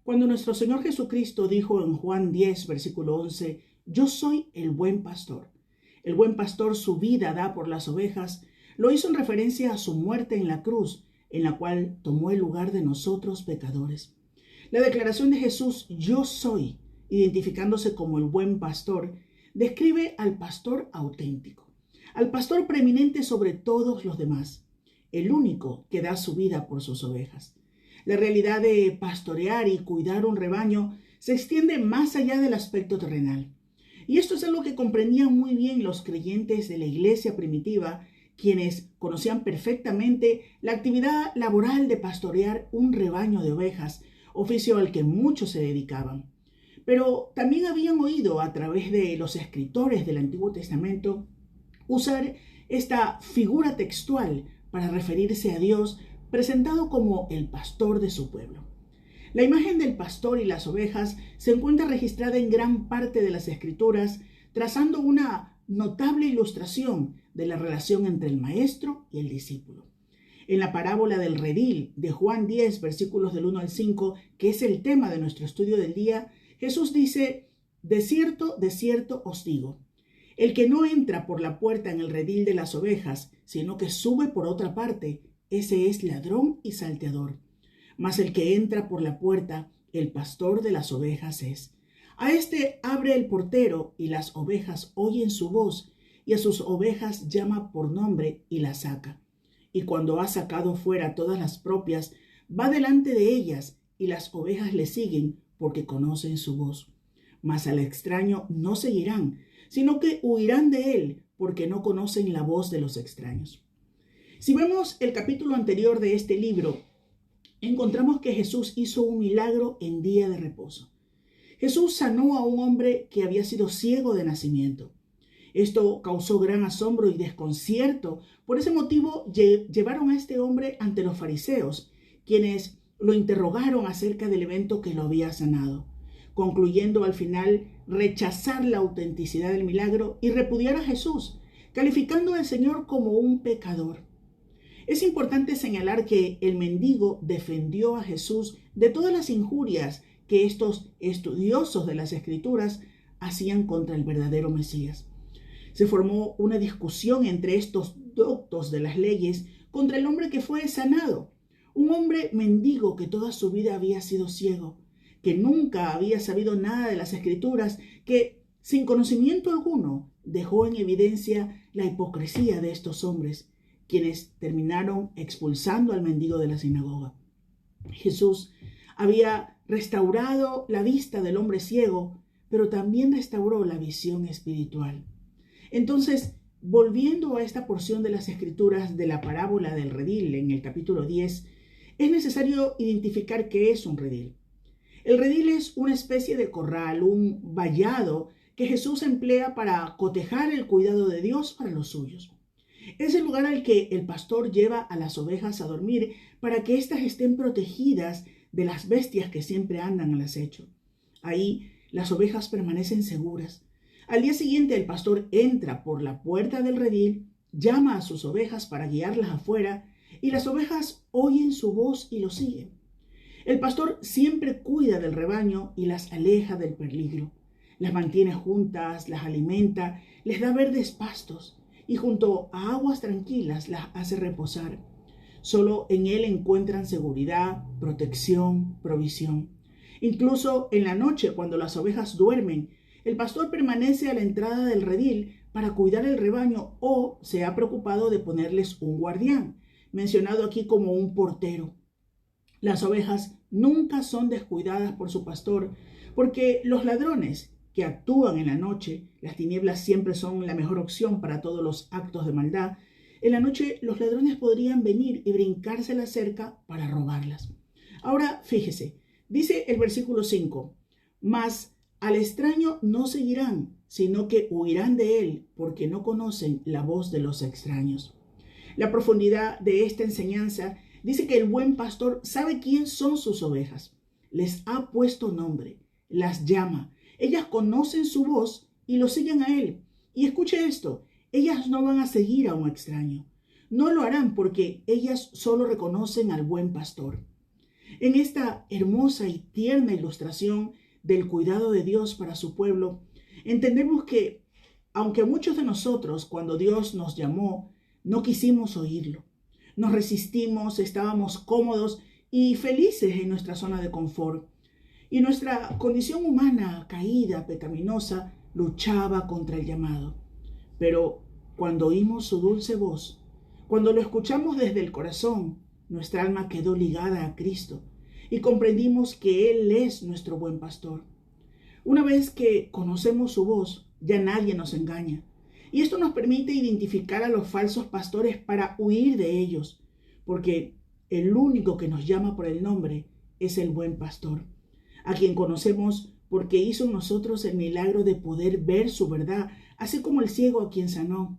Cuando nuestro Señor Jesucristo dijo en Juan 10, versículo 11, yo soy el buen pastor. El buen pastor su vida da por las ovejas, lo hizo en referencia a su muerte en la cruz, en la cual tomó el lugar de nosotros pecadores. La declaración de Jesús, yo soy, identificándose como el buen pastor, describe al pastor auténtico, al pastor preeminente sobre todos los demás, el único que da su vida por sus ovejas. La realidad de pastorear y cuidar un rebaño se extiende más allá del aspecto terrenal. Y esto es algo que comprendían muy bien los creyentes de la iglesia primitiva, quienes conocían perfectamente la actividad laboral de pastorear un rebaño de ovejas, oficio al que muchos se dedicaban. Pero también habían oído a través de los escritores del Antiguo Testamento usar esta figura textual para referirse a Dios, presentado como el pastor de su pueblo. La imagen del pastor y las ovejas se encuentra registrada en gran parte de las Escrituras, trazando una notable ilustración de la relación entre el maestro y el discípulo. En la parábola del redil de Juan 10, versículos del 1 al 5, que es el tema de nuestro estudio del día, Jesús dice, de cierto os digo, el que no entra por la puerta en el redil de las ovejas, sino que sube por otra parte, ese es ladrón y salteador. Mas el que entra por la puerta, el pastor de las ovejas es. A este abre el portero, y las ovejas oyen su voz, y a sus ovejas llama por nombre y las saca. Y cuando ha sacado fuera todas las propias, va delante de ellas, y las ovejas le siguen, porque conocen su voz. Mas al extraño no seguirán, sino que huirán de él, porque no conocen la voz de los extraños. Si vemos el capítulo anterior de este libro, encontramos que Jesús hizo un milagro en día de reposo. Jesús sanó a un hombre que había sido ciego de nacimiento. Esto causó gran asombro y desconcierto. Por ese motivo llevaron a este hombre ante los fariseos, quienes lo interrogaron acerca del evento que lo había sanado, concluyendo al final rechazar la autenticidad del milagro y repudiar a Jesús, calificando al Señor como un pecador. Es importante señalar que el mendigo defendió a Jesús de todas las injurias que estos estudiosos de las Escrituras hacían contra el verdadero Mesías. Se formó una discusión entre estos doctos de las leyes contra el hombre que fue sanado, un hombre mendigo que toda su vida había sido ciego, que nunca había sabido nada de las Escrituras, que sin conocimiento alguno dejó en evidencia la hipocresía de estos hombres, quienes terminaron expulsando al mendigo de la sinagoga. Jesús había restaurado la vista del hombre ciego, pero también restauró la visión espiritual. Entonces, volviendo a esta porción de las Escrituras de la parábola del redil en el capítulo 10, es necesario identificar qué es un redil. El redil es una especie de corral, un vallado que Jesús emplea para cotejar el cuidado de Dios para los suyos. Es el lugar al que el pastor lleva a las ovejas a dormir para que éstas estén protegidas de las bestias que siempre andan al acecho. Ahí las ovejas permanecen seguras. Al día siguiente el pastor entra por la puerta del redil, llama a sus ovejas para guiarlas afuera y las ovejas oyen su voz y lo siguen. El pastor siempre cuida del rebaño y las aleja del peligro. Las mantiene juntas, las alimenta, les da verdes pastos y junto a aguas tranquilas las hace reposar. Solo en él encuentran seguridad, protección, provisión. Incluso en la noche, cuando las ovejas duermen, el pastor permanece a la entrada del redil para cuidar el rebaño o se ha preocupado de ponerles un guardián, mencionado aquí como un portero. Las ovejas nunca son descuidadas por su pastor, porque los ladrones que actúan en la noche, las tinieblas siempre son la mejor opción para todos los actos de maldad. En la noche los ladrones podrían venir y brincarse la cerca para robarlas. Ahora fíjese, dice el versículo 5, mas al extraño no seguirán, sino que huirán de él, porque no conocen la voz de los extraños. La profundidad de esta enseñanza Dice que el buen pastor sabe quién son sus ovejas. Les ha puesto nombre, las llama. Ellas conocen su voz y lo siguen a él. Y escuche esto, ellas no van a seguir a un extraño. No lo harán porque ellas solo reconocen al buen pastor. En esta hermosa y tierna ilustración del cuidado de Dios para su pueblo, entendemos que, aunque muchos de nosotros, cuando Dios nos llamó, no quisimos oírlo, nos resistimos, estábamos cómodos y felices en nuestra zona de confort, y nuestra condición humana caída, pecaminosa, luchaba contra el llamado. Pero cuando oímos su dulce voz, cuando lo escuchamos desde el corazón, nuestra alma quedó ligada a Cristo y comprendimos que Él es nuestro buen pastor. Una vez que conocemos su voz, ya nadie nos engaña. Y esto nos permite identificar a los falsos pastores para huir de ellos, porque el único que nos llama por el nombre es el buen pastor, a quien conocemos porque hizo en nosotros el milagro de poder ver su verdad, así como el ciego a quien sanó.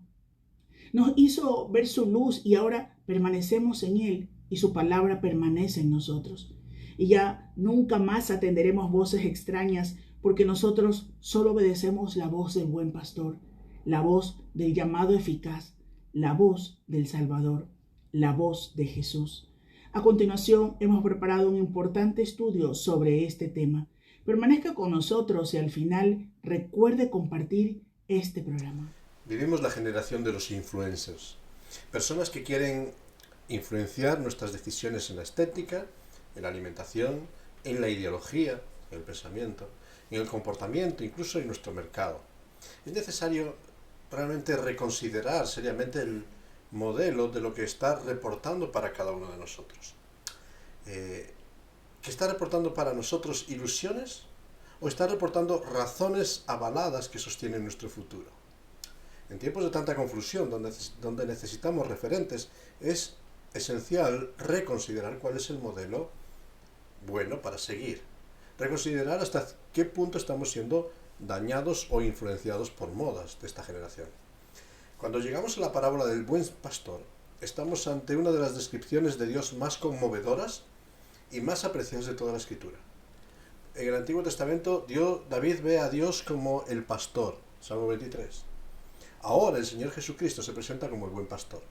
Nos hizo ver su luz y ahora permanecemos en Él y su palabra permanece en nosotros. Y ya nunca más atenderemos voces extrañas porque nosotros solo obedecemos la voz del buen pastor, la voz del llamado eficaz, la voz del Salvador, la voz de Jesús. A continuación, hemos preparado un importante estudio sobre este tema. Permanezca con nosotros y al final recuerde compartir este programa. Vivimos la generación de los influencers, personas que quieren influenciar nuestras decisiones en la estética, en la alimentación, en la ideología, en el pensamiento, en el comportamiento, incluso en nuestro mercado. Es necesario realmente reconsiderar seriamente el modelo de lo que está reportando para cada uno de nosotros. ¿Que está reportando para nosotros ilusiones o está reportando razones avaladas que sostienen nuestro futuro? En tiempos de tanta confusión, donde necesitamos referentes, es esencial reconsiderar cuál es el modelo bueno para seguir. Reconsiderar hasta qué punto estamos siendo dañados o influenciados por modas de esta generación. Cuando llegamos a la parábola del buen pastor, estamos ante una de las descripciones de Dios más conmovedoras y más apreciadas de toda la Escritura. En el Antiguo Testamento, David ve a Dios como el pastor, Salmo 23. Ahora el Señor Jesucristo se presenta como el buen pastor.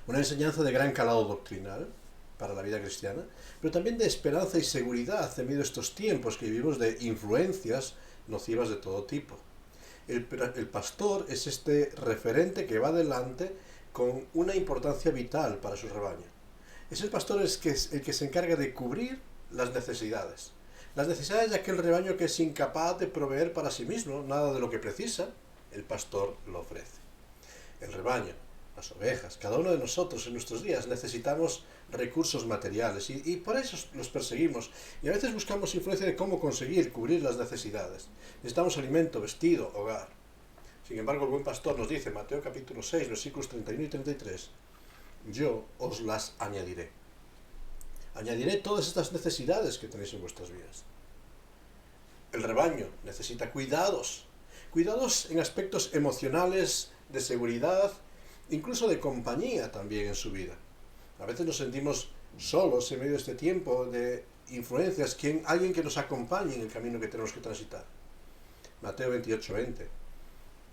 Una enseñanza de gran calado doctrinal para la vida cristiana, pero también de esperanza y seguridad en medio de estos tiempos que vivimos de influencias nocivas de todo tipo. El pastor es este referente que va adelante con una importancia vital para su rebaño. Es el pastor el que se encarga de cubrir las necesidades de aquel rebaño que es incapaz de proveer para sí mismo nada de lo que precisa. El pastor lo ofrece. El rebaño, las ovejas, cada uno de nosotros en nuestros días necesitamos recursos materiales y por eso los perseguimos y a veces buscamos influencia de cómo conseguir cubrir las necesidades. Necesitamos alimento, vestido, hogar. Sin embargo, el buen pastor nos dice, Mateo capítulo 6, versículos 31 y 33, yo os las añadiré. Añadiré todas estas necesidades que tenéis en vuestras vidas. El rebaño necesita cuidados en aspectos emocionales, de seguridad, incluso de compañía también en su vida. A veces nos sentimos solos en medio de este tiempo de influencias, alguien que nos acompañe en el camino que tenemos que transitar. Mateo 28, 20,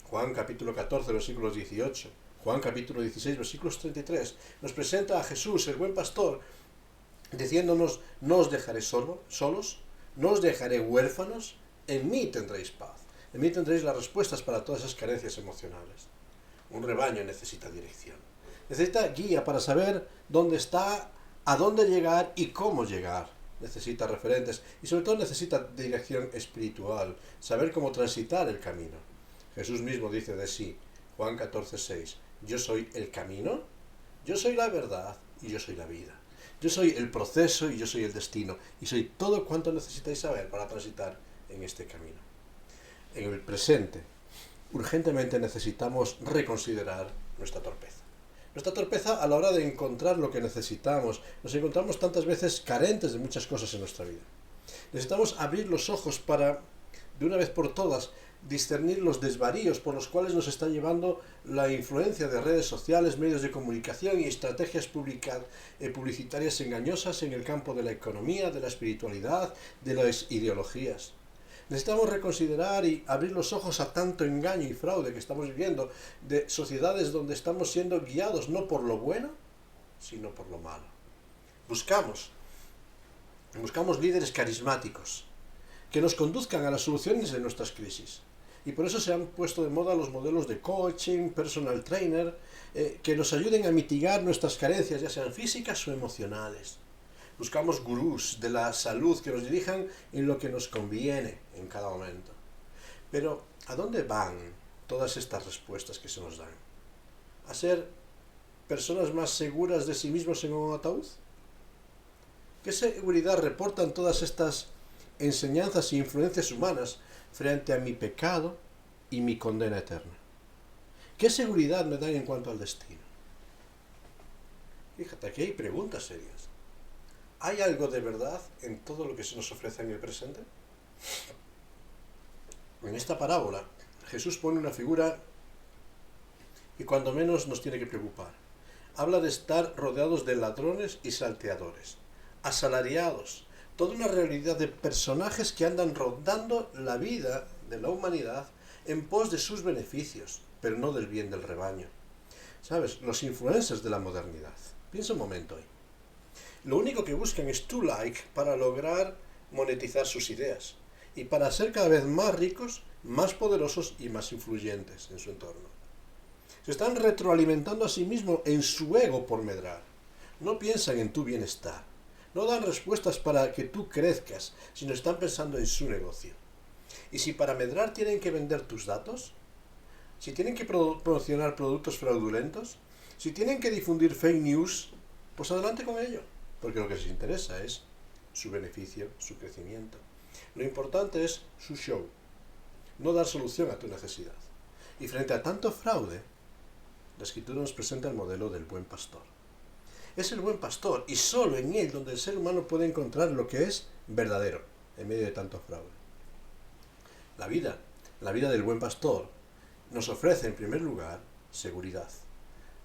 Juan capítulo 14, versículos 18, Juan capítulo 16, versículos 33, nos presenta a Jesús, el buen pastor, diciéndonos, no os dejaré solos, no os dejaré huérfanos, en mí tendréis paz. En mí tendréis las respuestas para todas esas carencias emocionales. Un rebaño necesita dirección. Necesita guía para saber dónde está, a dónde llegar y cómo llegar. Necesita referentes y sobre todo necesita dirección espiritual, saber cómo transitar el camino. Jesús mismo dice de sí, Juan 14, 6, yo soy el camino, yo soy la verdad y yo soy la vida. Yo soy el proceso y yo soy el destino y soy todo cuanto necesitáis saber para transitar en este camino. En el presente, urgentemente necesitamos reconsiderar nuestra torpeza. Nuestra torpeza a la hora de encontrar lo que necesitamos. Nos encontramos tantas veces carentes de muchas cosas en nuestra vida. Necesitamos abrir los ojos para, de una vez por todas, discernir los desvaríos por los cuales nos está llevando la influencia de redes sociales, medios de comunicación y estrategias publicitarias engañosas en el campo de la economía, de la espiritualidad, de las ideologías. Necesitamos reconsiderar y abrir los ojos a tanto engaño y fraude que estamos viviendo, de sociedades donde estamos siendo guiados no por lo bueno, sino por lo malo. Buscamos líderes carismáticos que nos conduzcan a las soluciones de nuestras crisis. Y por eso se han puesto de moda los modelos de coaching, personal trainer, que nos ayuden a mitigar nuestras carencias, ya sean físicas o emocionales. Buscamos gurús de la salud que nos dirijan en lo que nos conviene en cada momento. Pero, ¿a dónde van todas estas respuestas que se nos dan? ¿A ser personas más seguras de sí mismos en un ataúd? ¿Qué seguridad reportan todas estas enseñanzas e influencias humanas frente a mi pecado y mi condena eterna? ¿Qué seguridad me dan en cuanto al destino? Fíjate, aquí hay preguntas serias. ¿Hay algo de verdad en todo lo que se nos ofrece en el presente? En esta parábola, Jesús pone una figura que cuando menos nos tiene que preocupar. Habla de estar rodeados de ladrones y salteadores, asalariados, toda una realidad de personajes que andan rondando la vida de la humanidad en pos de sus beneficios, pero no del bien del rebaño. ¿Sabes? Los influencers de la modernidad. Piensa un momento ahí. Lo único que buscan es tu like para lograr monetizar sus ideas y para ser cada vez más ricos, más poderosos y más influyentes en su entorno. Se están retroalimentando a sí mismos en su ego por medrar. No piensan en tu bienestar. No dan respuestas para que tú crezcas, sino están pensando en su negocio. Y si para medrar tienen que vender tus datos, si tienen que promocionar productos fraudulentos, si tienen que difundir fake news, pues adelante con ello, porque lo que les interesa es su beneficio, su crecimiento. Lo importante es su show, no dar solución a tu necesidad. Y frente a tanto fraude, la Escritura nos presenta el modelo del buen pastor. Es el buen pastor y solo en él donde el ser humano puede encontrar lo que es verdadero en medio de tanto fraude. La vida del buen pastor nos ofrece en primer lugar seguridad.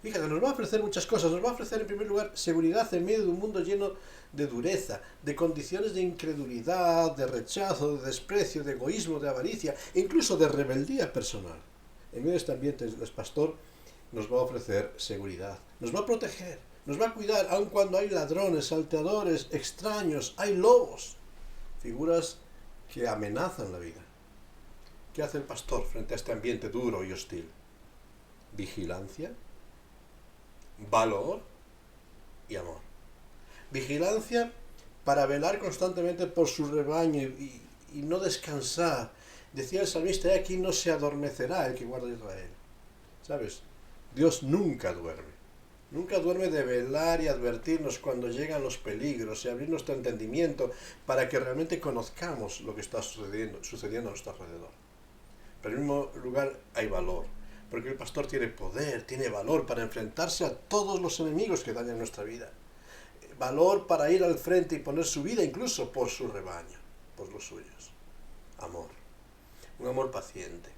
Fíjate, nos va a ofrecer muchas cosas. Nos va a ofrecer en primer lugar seguridad en medio de un mundo lleno de dureza, de condiciones de incredulidad, de rechazo, de desprecio, de egoísmo, de avaricia, e incluso de rebeldía personal. En medio de este ambiente, el pastor nos va a ofrecer seguridad, nos va a proteger, nos va a cuidar, aun cuando hay ladrones, salteadores, extraños, hay lobos, figuras que amenazan la vida. ¿Qué hace el pastor frente a este ambiente duro y hostil? Vigilancia, valor y amor. Vigilancia para velar constantemente por su rebaño y no descansar. Decía el salmista, aquí no se adormecerá el que guarda Israel. ¿Sabes? Dios nunca duerme. Nunca duerme de velar y advertirnos cuando llegan los peligros y abrir nuestro entendimiento para que realmente conozcamos lo que está sucediendo a nuestro alrededor. Pero en mismo lugar hay valor, porque el pastor tiene poder, tiene valor para enfrentarse a todos los enemigos que dañan nuestra vida. Valor para ir al frente y poner su vida incluso por su rebaño, por los suyos. Amor. Un amor paciente,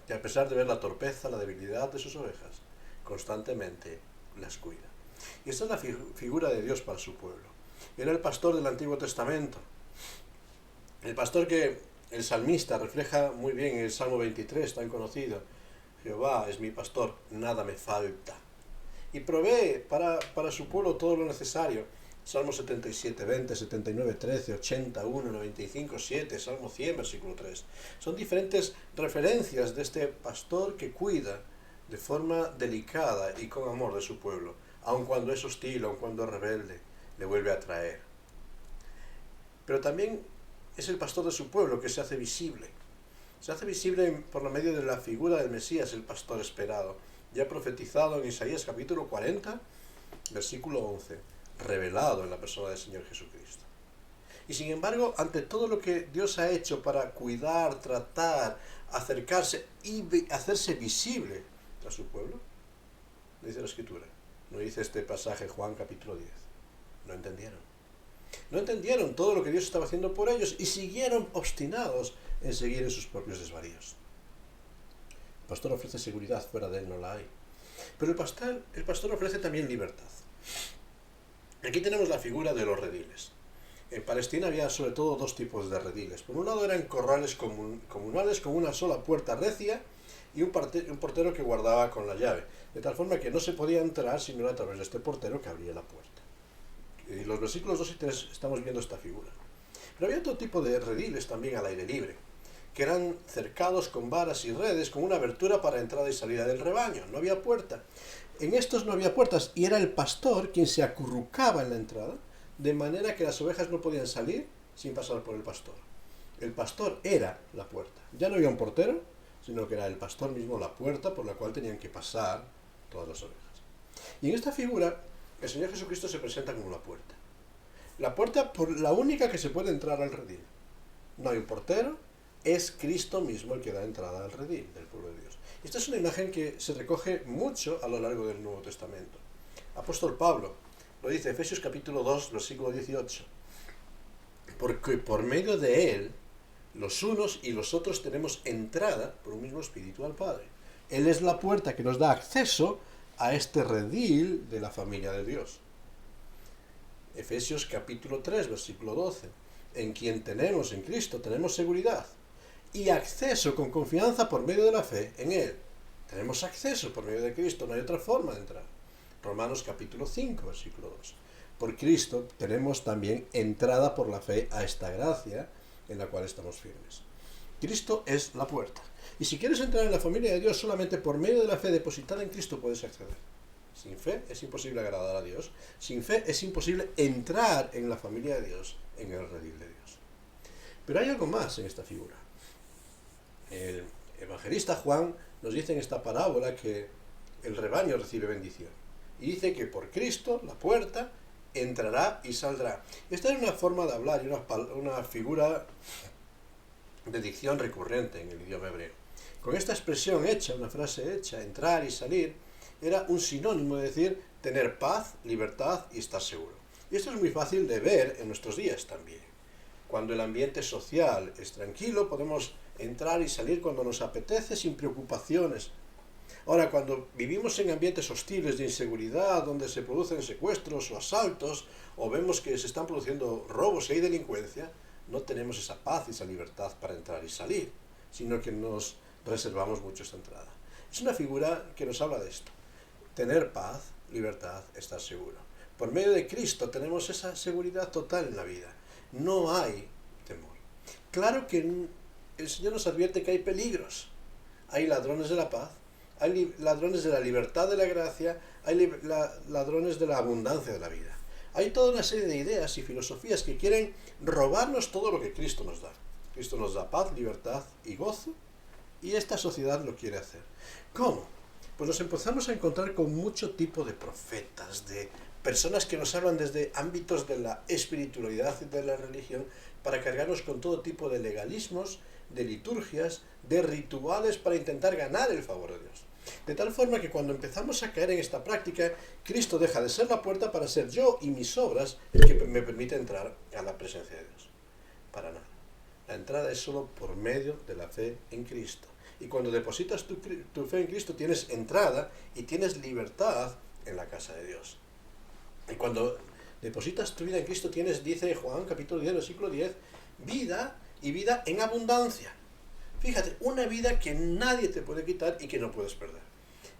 que a pesar de ver la torpeza, la debilidad de sus ovejas, constantemente las cuida. Y esta es la figura de Dios para su pueblo. Era el pastor del Antiguo Testamento. El pastor que el salmista refleja muy bien en el Salmo 23, tan conocido. Jehová es mi pastor, nada me falta. Y provee para su pueblo todo lo necesario. Salmo 77, 20, 79, 13, 81, 95, 7, Salmo 100, versículo 3. Son diferentes referencias de este pastor que cuida de forma delicada y con amor de su pueblo, aun cuando es hostil, aun cuando es rebelde, le vuelve a traer. Pero también es el pastor de su pueblo que se hace visible. Se hace visible por la medio de la figura del Mesías, el pastor esperado, ya profetizado en Isaías capítulo 40, versículo 11, revelado en la persona del Señor Jesucristo. Y sin embargo, ante todo lo que Dios ha hecho para cuidar, tratar, acercarse y hacerse visible a su pueblo, dice la Escritura, no dice este pasaje Juan capítulo 10, no entendieron. No entendieron todo lo que Dios estaba haciendo por ellos y siguieron obstinados en seguir en sus propios desvaríos. El pastor ofrece seguridad, fuera de él no la hay. Pero el pastor ofrece también libertad. Aquí tenemos la figura de los rediles. En Palestina había sobre todo dos tipos de rediles. Por un lado eran corrales comunales con una sola puerta recia y un portero que guardaba con la llave, de tal forma que no se podía entrar si no era a través de este portero que abría la puerta. En los versículos 2 y 3 estamos viendo esta figura. Pero había otro tipo de rediles también al aire libre, que eran cercados con varas y redes, con una abertura para entrada y salida del rebaño. No había puerta. En estos no había puertas y era el pastor quien se acurrucaba en la entrada, de manera que las ovejas no podían salir sin pasar por el pastor. El pastor era la puerta. Ya no había un portero, sino que era el pastor mismo la puerta por la cual tenían que pasar todas las ovejas. Y en esta figura, el Señor Jesucristo se presenta como la puerta. La puerta por la única que se puede entrar al redil. No hay un portero, es Cristo mismo el que da entrada al redil del pueblo de Dios. Esta es una imagen que se recoge mucho a lo largo del Nuevo Testamento. Apóstol Pablo lo dice, Efesios capítulo 2, versículo 18. Porque por medio de él, los unos y los otros tenemos entrada por un mismo espíritu al Padre. Él es la puerta que nos da acceso a este redil de la familia de Dios. Efesios capítulo 3, versículo 12. En quien tenemos, en Cristo, tenemos seguridad y acceso con confianza por medio de la fe en Él. Tenemos acceso por medio de Cristo, no hay otra forma de entrar. Romanos capítulo 5, versículo 2. Por Cristo tenemos también entrada por la fe a esta gracia en la cual estamos firmes. Cristo es la puerta. Y si quieres entrar en la familia de Dios, solamente por medio de la fe depositada en Cristo puedes acceder. Sin fe es imposible agradar a Dios. Sin fe es imposible entrar en la familia de Dios, en el redil de Dios. Pero hay algo más en esta figura. El evangelista Juan nos dice en esta parábola que el rebaño recibe bendición. Y dice que por Cristo, la puerta, entrará y saldrá. Esta es una forma de hablar y una figura de dicción recurrente en el idioma hebreo. Con esta expresión hecha, una frase hecha, entrar y salir, era un sinónimo de decir tener paz, libertad y estar seguro. Y esto es muy fácil de ver en nuestros días también. Cuando el ambiente social es tranquilo, podemos entrar y salir cuando nos apetece sin preocupaciones. Ahora, cuando vivimos en ambientes hostiles de inseguridad, donde se producen secuestros o asaltos, o vemos que se están produciendo robos y hay delincuencia, no tenemos esa paz y esa libertad para entrar y salir, sino que nos reservamos mucho esta entrada. Es una figura que nos habla de esto. Tener paz, libertad, estar seguro. Por medio de Cristo tenemos esa seguridad total en la vida. No hay temor. Claro que el Señor nos advierte que hay peligros. Hay ladrones de la paz, hay ladrones de la libertad de la gracia, hay ladrones de la abundancia de la vida. Hay toda una serie de ideas y filosofías que quieren robarnos todo lo que Cristo nos da. Cristo nos da paz, libertad y gozo, y esta sociedad lo quiere hacer. ¿Cómo? Pues nos empezamos a encontrar con mucho tipo de profetas, de personas que nos hablan desde ámbitos de la espiritualidad y de la religión para cargarnos con todo tipo de legalismos, de liturgias, de rituales para intentar ganar el favor de Dios. De tal forma que cuando empezamos a caer en esta práctica, Cristo deja de ser la puerta para ser yo y mis obras el que me permite entrar a la presencia de Dios. Para nada. La entrada es solo por medio de la fe en Cristo. Y cuando depositas tu fe en Cristo tienes entrada y tienes libertad en la casa de Dios. Y cuando depositas tu vida en Cristo tienes, dice Juan capítulo 10, versículo 10, vida y vida en abundancia. Fíjate, una vida que nadie te puede quitar y que no puedes perder.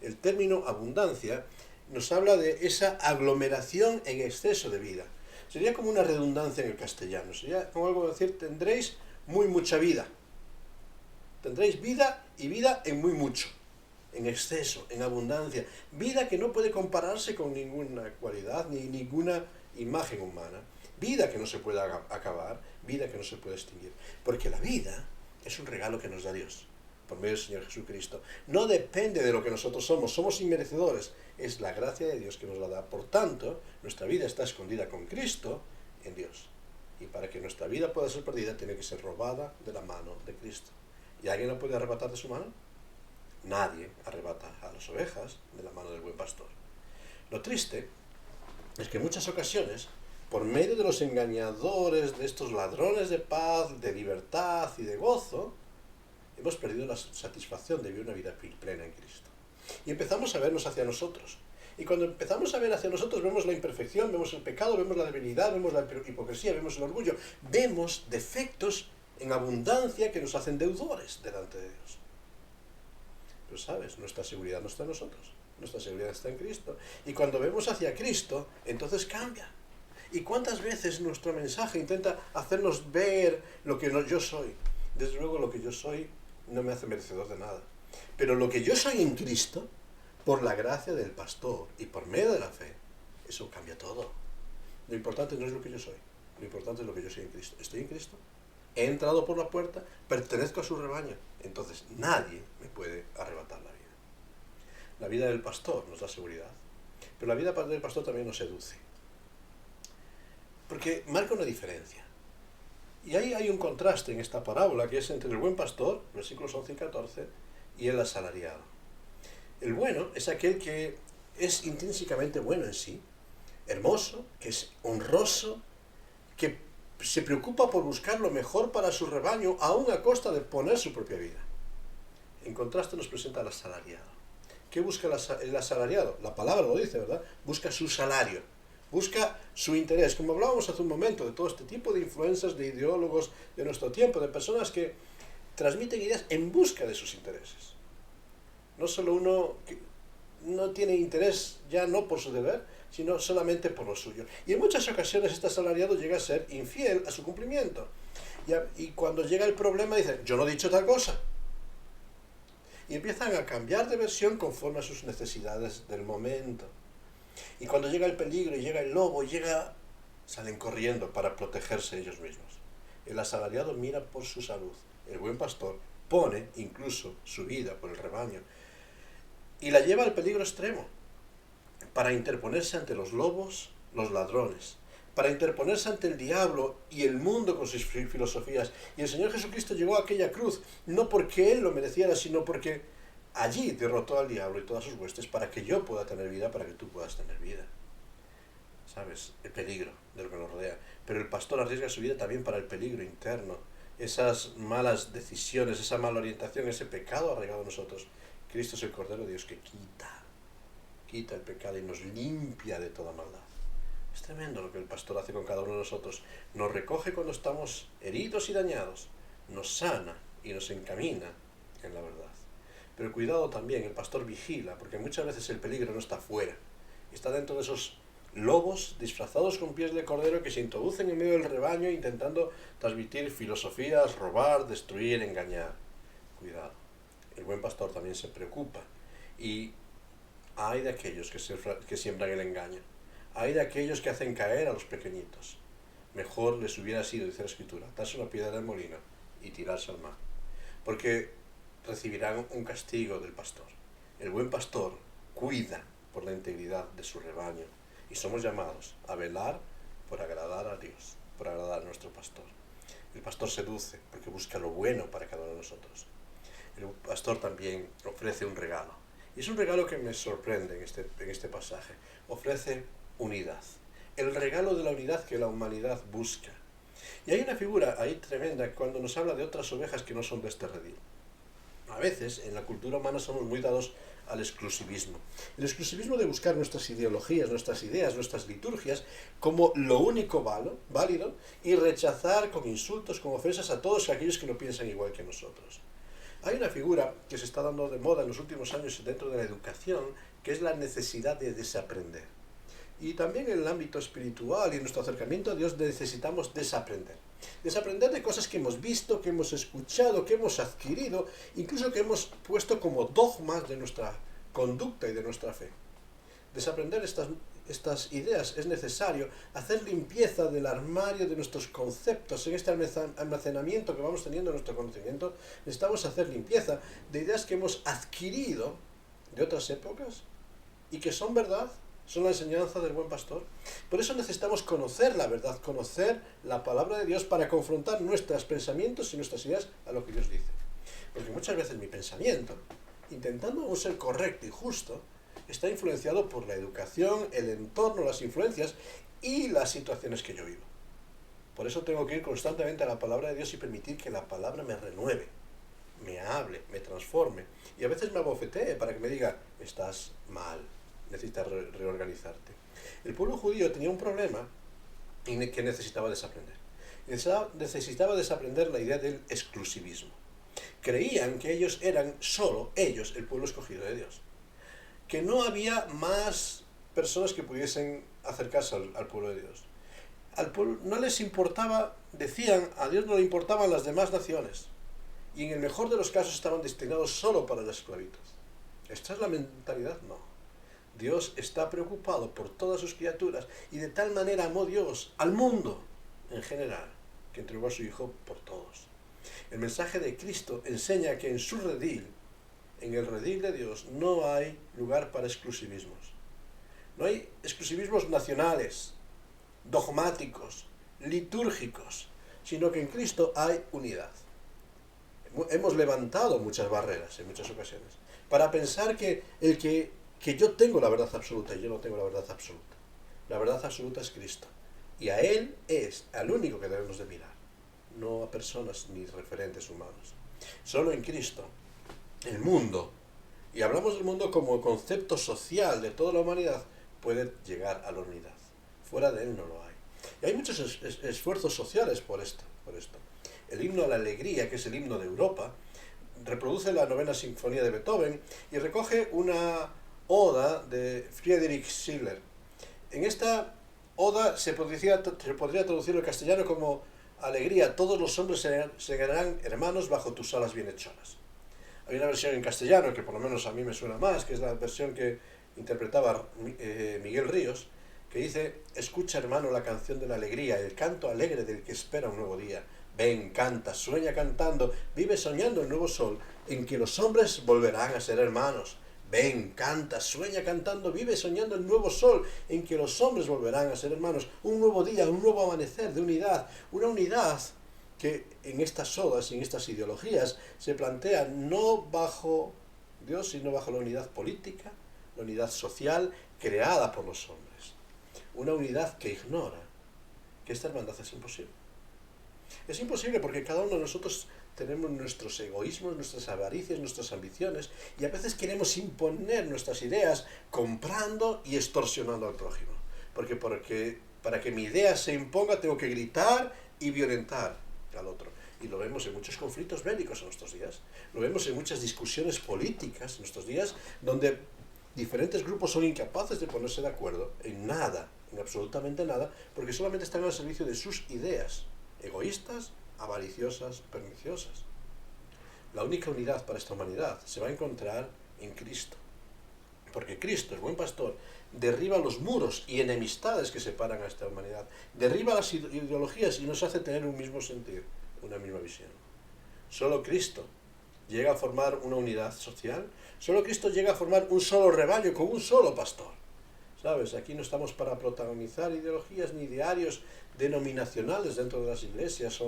El término abundancia nos habla de esa aglomeración en exceso de vida. Sería como una redundancia en el castellano. Sería como algo de decir, tendréis muy mucha vida. Tendréis vida y vida en muy mucho, en exceso, en abundancia. Vida que no puede compararse con ninguna cualidad ni ninguna imagen humana. Vida que no se puede acabar, vida que no se puede extinguir. Porque la vida es un regalo que nos da Dios, por medio del Señor Jesucristo. No depende de lo que nosotros somos inmerecedores. Es la gracia de Dios que nos la da. Por tanto, nuestra vida está escondida con Cristo en Dios. Y para que nuestra vida pueda ser perdida, tiene que ser robada de la mano de Cristo. ¿Y alguien la puede arrebatar de su mano? Nadie arrebata a las ovejas de la mano del buen pastor. Lo triste es que en muchas ocasiones por medio de los engañadores, de estos ladrones de paz, de libertad y de gozo, hemos perdido la satisfacción de vivir una vida plena en Cristo. Y empezamos a vernos hacia nosotros. Y cuando empezamos a ver hacia nosotros, vemos la imperfección, vemos el pecado, vemos la debilidad, vemos la hipocresía, vemos el orgullo, vemos defectos en abundancia que nos hacen deudores delante de Dios. Pero sabes, nuestra seguridad no está en nosotros, nuestra seguridad está en Cristo. Y cuando vemos hacia Cristo, entonces cambia. ¿Y cuántas veces nuestro mensaje intenta hacernos ver lo que yo soy? Desde luego lo que yo soy no me hace merecedor de nada. Pero lo que yo soy en Cristo, por la gracia del pastor y por medio de la fe, eso cambia todo. Lo importante no es lo que yo soy, lo importante es lo que yo soy en Cristo. Estoy en Cristo, he entrado por la puerta, pertenezco a su rebaño, entonces nadie me puede arrebatar la vida. La vida del pastor nos da seguridad, pero la vida del pastor también nos seduce, porque marca una diferencia. Y ahí hay un contraste en esta parábola, que es entre el buen pastor, versículos 11 y 14, y el asalariado. El bueno es aquel que es intrínsecamente bueno en sí, hermoso, que es honroso, que se preocupa por buscar lo mejor para su rebaño, aún a costa de poner su propia vida. En contraste nos presenta el asalariado. ¿Qué busca el asalariado? La palabra lo dice, ¿verdad? Busca su salario, busca su interés. Como hablábamos hace un momento de todo este tipo de influencias, de ideólogos de nuestro tiempo, de personas que transmiten ideas en busca de sus intereses. No solo uno que no tiene interés ya no por su deber, sino solamente por lo suyo. Y en muchas ocasiones este asalariado llega a ser infiel a su cumplimiento. Y cuando llega el problema dice, yo no he dicho tal cosa. Y empiezan a cambiar de versión conforme a sus necesidades del momento. Y cuando llega el peligro y llega el lobo, salen corriendo para protegerse ellos mismos. El asalariado mira por su salud. El buen pastor pone incluso su vida por el rebaño. Y la lleva al peligro extremo, para interponerse ante los lobos, los ladrones, para interponerse ante el diablo y el mundo con sus filosofías. Y el Señor Jesucristo llegó a aquella cruz, no porque Él lo mereciera, sino porque allí derrotó al diablo y todas sus huestes para que yo pueda tener vida, para que tú puedas tener vida. ¿Sabes? El peligro de lo que nos rodea. Pero el pastor arriesga su vida también para el peligro interno, esas malas decisiones, esa mala orientación, ese pecado arraigado en nosotros. Cristo es el Cordero de Dios que quita el pecado y nos limpia de toda maldad. Es tremendo lo que el pastor hace con cada uno de nosotros. Nos recoge cuando estamos heridos y dañados, nos sana y nos encamina en la verdad. Pero cuidado también, el pastor vigila, porque muchas veces el peligro no está fuera, está dentro de esos lobos disfrazados con pies de cordero que se introducen en medio del rebaño intentando transmitir filosofías, robar, destruir, engañar. Cuidado. El buen pastor también se preocupa. Y hay de aquellos que siembran el engaño. Hay de aquellos que hacen caer a los pequeñitos. Mejor les hubiera sido, dice la Escritura, darse una piedra del molino y tirarse al mar. Porque recibirán un castigo del pastor. El buen pastor cuida por la integridad de su rebaño. Y somos llamados a velar por agradar a Dios, por agradar a nuestro pastor. El pastor seduce porque busca lo bueno para cada uno de nosotros. El pastor también ofrece un regalo. Y es un regalo que me sorprende en este pasaje. Ofrece unidad. El regalo de la unidad que la humanidad busca. Y hay una figura ahí tremenda cuando nos habla de otras ovejas que no son de este redil. A veces en la cultura humana somos muy dados al exclusivismo. El exclusivismo de buscar nuestras ideologías, nuestras ideas, nuestras liturgias como lo único válido y rechazar con insultos, con ofensas a todos aquellos que no piensan igual que nosotros. Hay una figura que se está dando de moda en los últimos años dentro de la educación, que es la necesidad de desaprender. Y también en el ámbito espiritual y en nuestro acercamiento a Dios necesitamos desaprender. Desaprender de cosas que hemos visto, que hemos escuchado, que hemos adquirido, incluso que hemos puesto como dogmas de nuestra conducta y de nuestra fe. Desaprender estas ideas es necesario, hacer limpieza del armario de nuestros conceptos. En este almacenamiento que vamos teniendo en nuestro conocimiento, necesitamos hacer limpieza de ideas que hemos adquirido de otras épocas y que son verdad, son la enseñanza del buen pastor. Por eso necesitamos conocer la verdad, conocer la palabra de Dios para confrontar nuestros pensamientos y nuestras ideas a lo que Dios dice. Porque muchas veces mi pensamiento, intentando ser correcto y justo, está influenciado por la educación, el entorno, las influencias y las situaciones que yo vivo. Por eso tengo que ir constantemente a la palabra de Dios y permitir que la palabra me renueve, me hable, me transforme. Y a veces me abofetee para que me diga, estás mal, necesitas reorganizarte. El pueblo judío tenía un problema que necesitaba desaprender. Necesitaba desaprender la idea del exclusivismo. Creían que ellos eran solo ellos, el pueblo escogido de Dios. Que no había más personas que pudiesen acercarse al pueblo de Dios. Al pueblo no les importaba, decían, a Dios no le importaban las demás naciones. Y en el mejor de los casos estaban destinados solo para la esclavitud. ¿Esta es la mentalidad? No. Dios está preocupado por todas sus criaturas y de tal manera amó Dios al mundo en general, que entregó a su Hijo por todos. El mensaje de Cristo enseña que en su redil, en el redil de Dios, no hay lugar para exclusivismos. No hay exclusivismos nacionales, dogmáticos, litúrgicos, sino que en Cristo hay unidad. Hemos levantado muchas barreras en muchas ocasiones para pensar que yo tengo la verdad absoluta y yo no tengo la verdad absoluta. La verdad absoluta es Cristo. Y a Él es al único que debemos de mirar, no a personas ni referentes humanos. Solo en Cristo, el mundo, y hablamos del mundo como concepto social de toda la humanidad, puede llegar a la unidad. Fuera de Él no lo hay. Y hay muchos esfuerzos sociales por esto. El himno a la alegría, que es el himno de Europa, reproduce la 9ª sinfonía de Beethoven y recoge una oda de Friedrich Schiller. En esta oda se podría traducir al castellano como alegría, todos los hombres serán hermanos bajo tus alas bienhechoras. Hay una versión en castellano que por lo menos a mí me suena más, que es la versión que interpretaba Miguel Ríos, que dice: escucha, hermano, la canción de la alegría, el canto alegre del que espera un nuevo día. Ven, canta, sueña cantando, vive soñando el nuevo sol en que los hombres volverán a ser hermanos. Ven, canta, sueña cantando, vive soñando el nuevo sol en que los hombres volverán a ser hermanos. Un nuevo día, un nuevo amanecer de unidad, una unidad que en estas odas y en estas ideologías se plantea no bajo Dios, sino bajo la unidad política, la unidad social creada por los hombres. Una unidad que ignora que esta hermandad es imposible. Es imposible porque cada uno de nosotros tenemos nuestros egoísmos, nuestras avaricias, nuestras ambiciones, y a veces queremos imponer nuestras ideas comprando y extorsionando al prójimo. Porque para que mi idea se imponga tengo que gritar y violentar al otro. Y lo vemos en muchos conflictos bélicos en nuestros días. Lo vemos en muchas discusiones políticas en nuestros días, donde diferentes grupos son incapaces de ponerse de acuerdo en nada, en absolutamente nada, porque solamente están al servicio de sus ideas, egoístas, avariciosas, perniciosas. La única unidad para esta humanidad se va a encontrar en Cristo, porque Cristo, el buen pastor, derriba los muros y enemistades que separan a esta humanidad, derriba las ideologías y nos hace tener un mismo sentir, una misma visión. Solo Cristo llega a formar una unidad social, solo Cristo llega a formar un solo rebaño con un solo pastor. ¿Sabes? Aquí no estamos para protagonizar ideologías ni idearios denominacionales dentro de las iglesias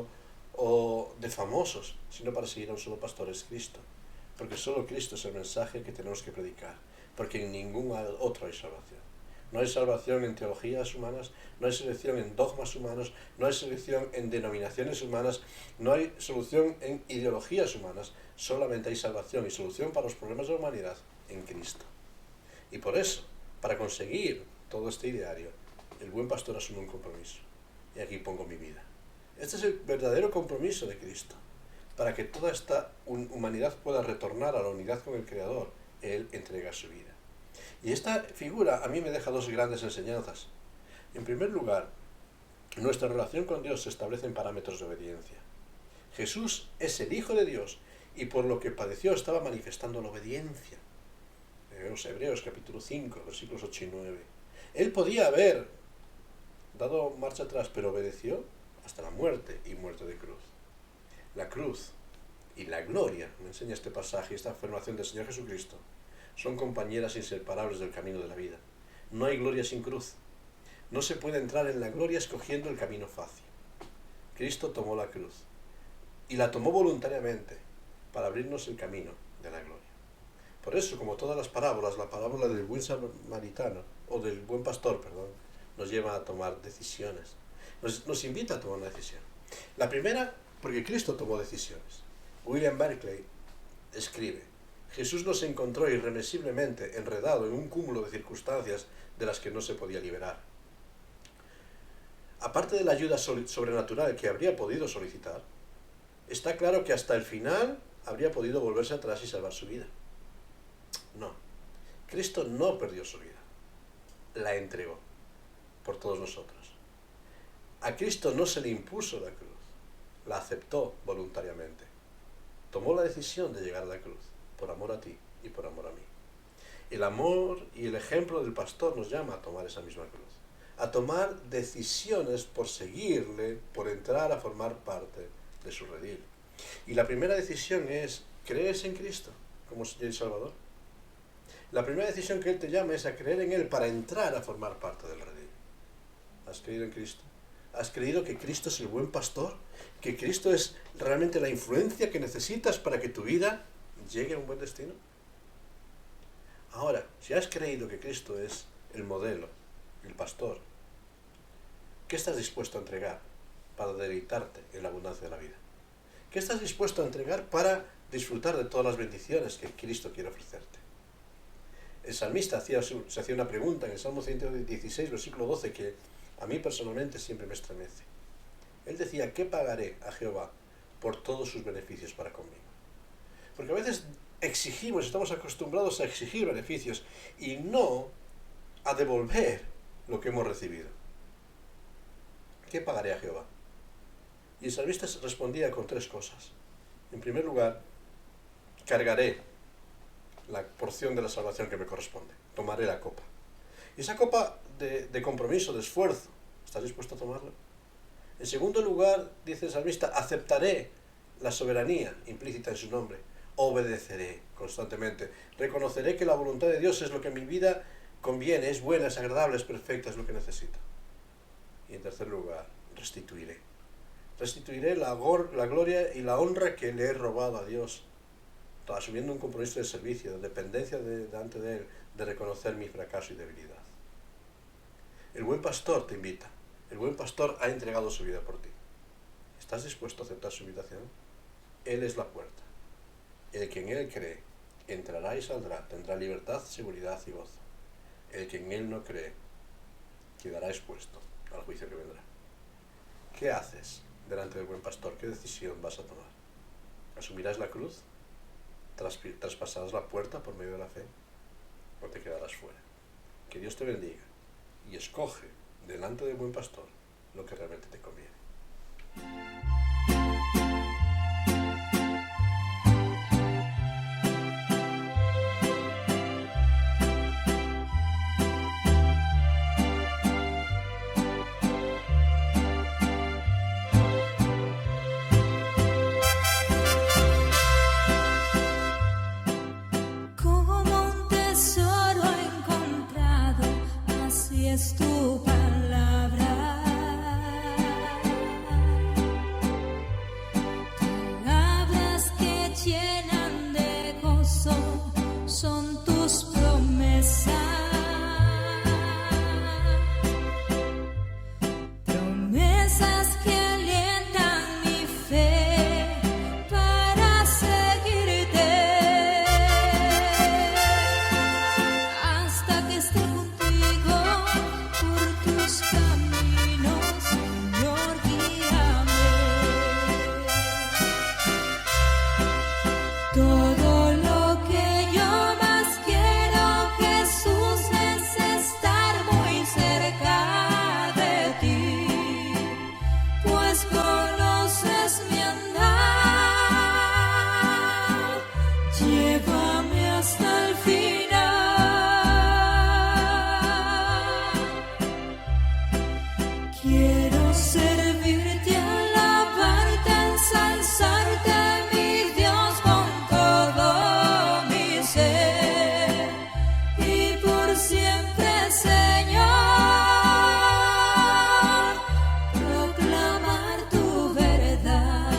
o de famosos, sino para seguir a un solo pastor, es Cristo. Porque solo Cristo es el mensaje que tenemos que predicar, porque en ningún otro hay salvación. No hay salvación en teologías humanas, no hay salvación en dogmas humanos, no hay salvación en denominaciones humanas, no hay solución en ideologías humanas, solamente hay salvación y solución para los problemas de la humanidad en Cristo. Y por eso, para conseguir todo este ideario, el buen pastor asume un compromiso. Y aquí pongo mi vida. Este es el verdadero compromiso de Cristo. Para que toda esta humanidad pueda retornar a la unidad con el Creador, Él entrega su vida. Y esta figura a mí me deja dos grandes enseñanzas. En primer lugar, nuestra relación con Dios se establece en parámetros de obediencia. Jesús es el Hijo de Dios y por lo que padeció estaba manifestando la obediencia. Hebreos capítulo 5, versículos 8 y 9. Él podía haber dado marcha atrás, pero obedeció hasta la muerte y muerte de cruz. La cruz y la gloria, me enseña este pasaje, esta afirmación del Señor Jesucristo, son compañeras inseparables del camino de la vida. No hay gloria sin cruz. No se puede entrar en la gloria escogiendo el camino fácil. Cristo tomó la cruz y la tomó voluntariamente para abrirnos el camino de la gloria. Por eso, como todas las parábolas, la parábola del buen samaritano, o del buen pastor, perdón, nos lleva a tomar decisiones. Nos invita a tomar una decisión. La primera, porque Cristo tomó decisiones. William Barclay escribe: Jesús nos encontró irremisiblemente enredado en un cúmulo de circunstancias de las que no se podía liberar. Aparte de la ayuda sobrenatural que habría podido solicitar, está claro que hasta el final habría podido volverse atrás y salvar su vida. No, Cristo no perdió su vida, la entregó por todos nosotros. A Cristo no se le impuso la cruz, la aceptó voluntariamente. Tomó la decisión de llegar a la cruz, por amor a ti y por amor a mí. El amor y el ejemplo del pastor nos llama a tomar esa misma cruz, a tomar decisiones por seguirle, por entrar a formar parte de su redil. Y la primera decisión es: ¿crees en Cristo como Señor y Salvador? La primera decisión que Él te llama es a creer en Él para entrar a formar parte del redil. ¿Has creído en Cristo? ¿Has creído que Cristo es el buen pastor? ¿Que Cristo es realmente la influencia que necesitas para que tu vida llegue a un buen destino? Ahora, si has creído que Cristo es el modelo, el pastor, ¿qué estás dispuesto a entregar para deleitarte en la abundancia de la vida? ¿Qué estás dispuesto a entregar para disfrutar de todas las bendiciones que Cristo quiere ofrecerte? El salmista se hacía una pregunta en el Salmo 116, versículo 12, que a mí personalmente siempre me estremece. Él decía: ¿qué pagaré a Jehová por todos sus beneficios para conmigo? Porque a veces estamos acostumbrados a exigir beneficios y no a devolver lo que hemos recibido. ¿Qué pagaré a Jehová? Y el salmista respondía con 3 cosas. En primer lugar, cargaré la porción de la salvación que me corresponde. Tomaré la copa. Y esa copa de compromiso, de esfuerzo, ¿estás dispuesto a tomarla? En segundo lugar, dice el salmista, aceptaré la soberanía implícita en su nombre. Obedeceré constantemente. Reconoceré que la voluntad de Dios es lo que en mi vida conviene, es buena, es agradable, es perfecta, es lo que necesito. Y en tercer lugar, restituiré. Restituiré la gloria y la honra que le he robado a Dios, asumiendo un compromiso de servicio, de dependencia delante de Él, de reconocer mi fracaso y debilidad. El buen pastor te invita. El buen pastor ha entregado su vida por ti. ¿Estás dispuesto a aceptar su invitación? Él es la puerta. El que en Él cree, entrará y saldrá, tendrá libertad, seguridad y gozo. El que en Él no cree, quedará expuesto al juicio que vendrá. ¿Qué haces delante del buen pastor? ¿Qué decisión vas a tomar? ¿Asumirás la cruz? ¿Traspasarás la puerta por medio de la fe? ¿O te quedarás fuera? Que Dios te bendiga y escoge delante del buen pastor lo que realmente te conviene. Es tu palabra, palabras que llenan de gozo, son tus promesas, promesas que alientan mi fe para seguirte hasta que esté contigo. Tus caminos, Señor, guíame. Todo lo que yo más quiero, Jesús, es estar muy cerca de ti, pues conoces mi andar. Llévame hasta el final. Quiero servirte, alabarte, ensalzarte, mi Dios, con todo mi ser, y por siempre, Señor, proclamar tu verdad.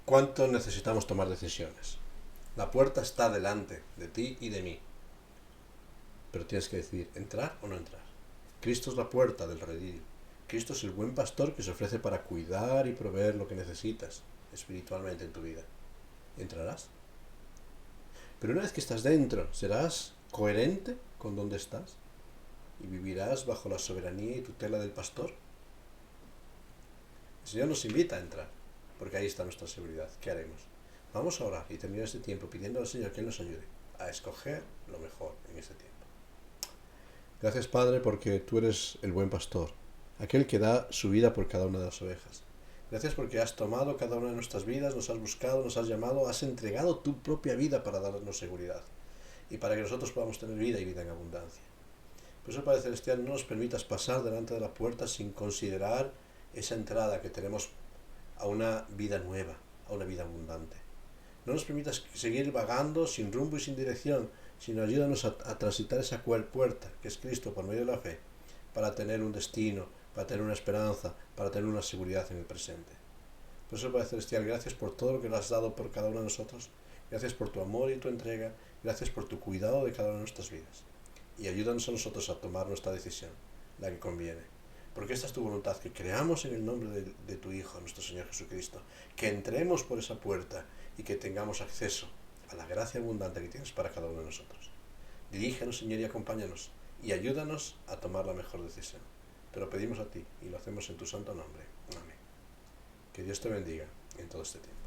¿Cuánto necesitamos tomar decisiones? La puerta está delante de ti y de mí. Pero tienes que decidir, ¿entrar o no entrar? Cristo es la puerta del redil. Cristo es el buen pastor que se ofrece para cuidar y proveer lo que necesitas espiritualmente en tu vida. ¿Entrarás? Pero una vez que estás dentro, ¿serás coherente con dónde estás? ¿Y vivirás bajo la soberanía y tutela del pastor? El Señor nos invita a entrar, porque ahí está nuestra seguridad. ¿Qué haremos? Vamos a orar y terminar este tiempo pidiendo al Señor que Él nos ayude a escoger lo mejor en este tiempo. Gracias, Padre, porque tú eres el buen pastor, aquel que da su vida por cada una de las ovejas. Gracias porque has tomado cada una de nuestras vidas, nos has buscado, nos has llamado, has entregado tu propia vida para darnos seguridad y para que nosotros podamos tener vida y vida en abundancia. Por eso, Padre Celestial, no nos permitas pasar delante de la puerta sin considerar esa entrada que tenemos a una vida nueva, a una vida abundante. No nos permitas seguir vagando sin rumbo y sin dirección, sino ayúdanos a transitar esa puerta, que es Cristo por medio de la fe, para tener un destino, para tener una esperanza, para tener una seguridad en el presente. Por eso, Padre Celestial, gracias por todo lo que nos has dado por cada uno de nosotros. Gracias por tu amor y tu entrega. Gracias por tu cuidado de cada una de nuestras vidas. Y ayúdanos a nosotros a tomar nuestra decisión, la que conviene. Porque esta es tu voluntad, que creamos en el nombre de tu Hijo, nuestro Señor Jesucristo, que entremos por esa puerta y que tengamos acceso a la gracia abundante que tienes para cada uno de nosotros. Dirígenos, Señor, y acompáñanos, y ayúdanos a tomar la mejor decisión. Te lo pedimos a ti, y lo hacemos en tu santo nombre. Amén. Que Dios te bendiga en todo este tiempo.